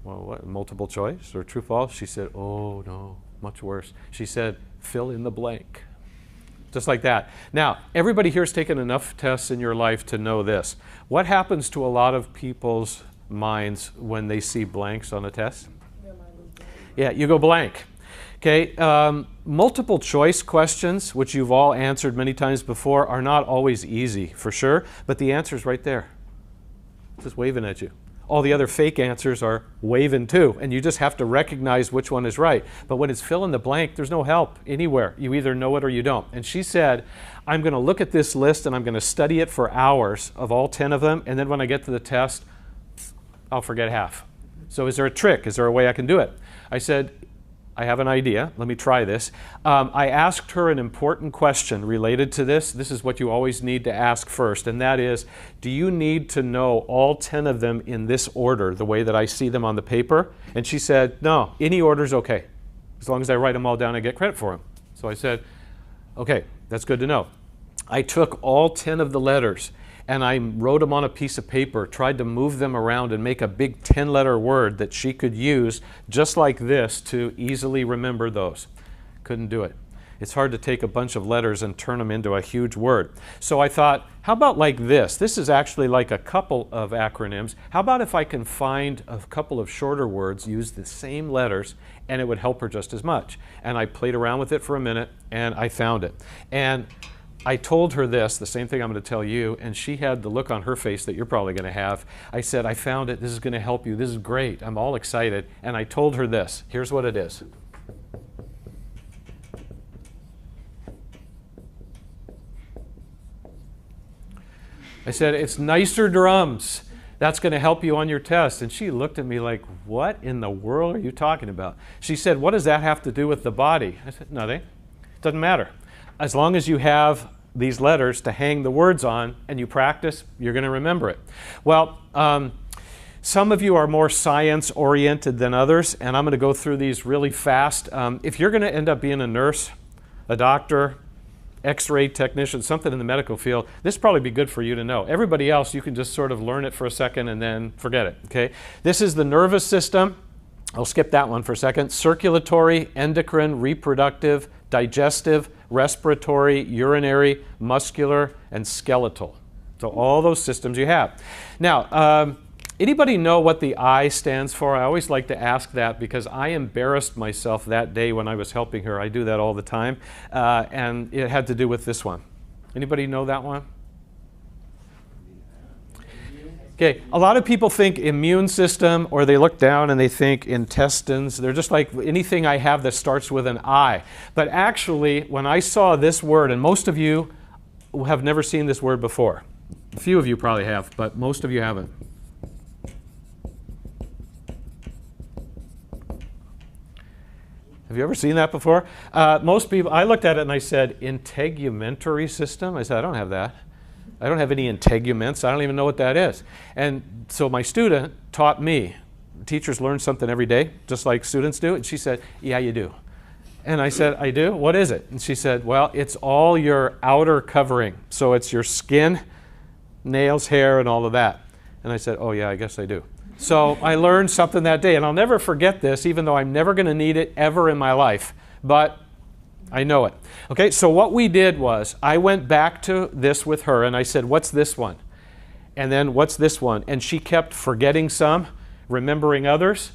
well, what, multiple choice or true, false? She said, oh, no, much worse. She said, fill in the blank. Just like that. Now, everybody here has taken enough tests in your life to know this. What happens to a lot of people's minds when they see blanks on a test? Yeah, you go blank. Okay, multiple choice questions, which you've all answered many times before, are not always easy, for sure, but the answer's right there. It's just waving at you. All the other fake answers are waving too, and you just have to recognize which one is right. But when it's fill in the blank, there's no help anywhere. You either know it or you don't. And she said, I'm going to look at this list and I'm going to study it for hours of all 10 of them, and then when I get to the test, I'll forget half. So is there a trick? Is there a way I can do it? I said, I have an idea. Let me try this. I asked her an important question related to this. This is what you always need to ask first, and that is, do you need to know all 10 of them in this order, the way that I see them on the paper? And she said, no, any order is okay, as long as I write them all down and get credit for them. So I said, okay, that's good to know. I took all 10 of the letters and I wrote them on a piece of paper, tried to move them around and make a big 10-letter word that she could use just like this to easily remember those. Couldn't do it. It's hard to take a bunch of letters and turn them into a huge word. So I thought, how about like this? This is actually like a couple of acronyms. How about if I can find a couple of shorter words, use the same letters, and it would help her just as much. And I played around with it for a minute, and I found it. And I told her this, the same thing I'm going to tell you, and she had the look on her face that you're probably going to have. I said, I found it. This is going to help you. This is great. I'm all excited. And I told her this. Here's what it is. I said, it's nicer drums. That's going to help you on your test. And she looked at me like, what in the world are you talking about? She said, what does that have to do with the body? I said, nothing. It doesn't matter. As long as you have these letters to hang the words on and you practice, you're going to remember it. Well, some of you are more science-oriented than others, and I'm going to go through these really fast. If you're going to end up being a nurse, a doctor, X-ray technician, something in the medical field, this probably be good for you to know. Everybody else, you can just sort of learn it for a second and then forget it. Okay? This is the nervous system. I'll skip that one for a second. Circulatory, endocrine, reproductive, digestive, respiratory, urinary, muscular, and skeletal. So all those systems you have. Now, anybody know what the I stands for? I always like to ask that because I embarrassed myself that day when I was helping her. I do that all the time. And it had to do with this one. Anybody know that one? Okay, a lot of people think immune system, or they look down and they think intestines. They're just like anything I have that starts with an I. But actually, when I saw this word, and most of you have never seen this word before. A few of you probably have, but most of you haven't. Have you ever seen that before? Most people, I looked at it and I said, integumentary system? I said, I don't have that. I don't have any integuments. I don't even know what that is. And so my student taught me. Teachers learn something every day, just like students do. And she said, yeah, you do. And I said, I do? What is it? And she said, well, it's all your outer covering. So it's your skin, nails, hair, and all of that. And I said, oh, yeah, I guess I do. So I learned something that day. And I'll never forget this, even though I'm never going to need it ever in my life. But I know it. Okay, so what we did was I went back to this with her and I said, what's this one? And then what's this one? And she kept forgetting some, remembering others.